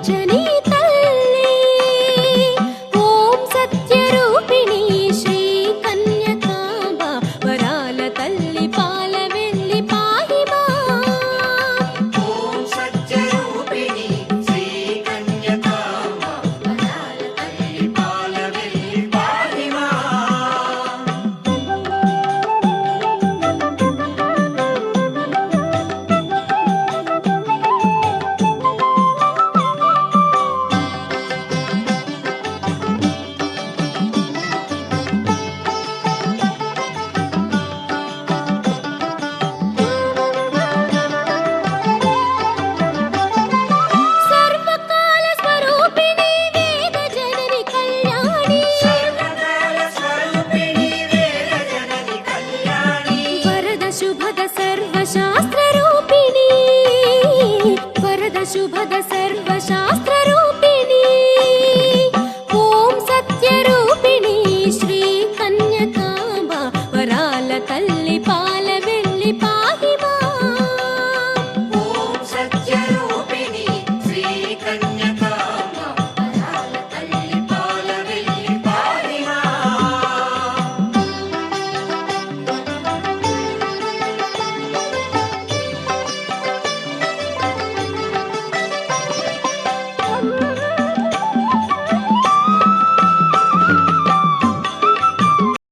దీవించని తల్లి ఓం సత్యరూపిణి శ్రీ కన్యకాంబ వరాల తల్లి పాల వెల్లి పాహి మా ఓం సత్యరూపిణి శ్రీ కన్యకాంబ వరాల తల్లి పాల వెల్లి పాహి మా సర్వకాల స్వరూపిణి వేద జనని కళ్యాణి సర్వకాల స్వరూపిణి వేద జనని కళ్యాణి వరద శుభద సర్వశాస్త్ర రూపిణి వరద శుభద సర్వశాస్త్ర రూపిణి ఓం సత్యరూపిణి శ్రీ కన్యకాంబ వరాల తల్లి పాల వెల్లి పాహి మా ఓం సత్యరూపిణి శ్రీ కన్యకాంబ వరాల తల్లి పాల వెల్లి పాహి మా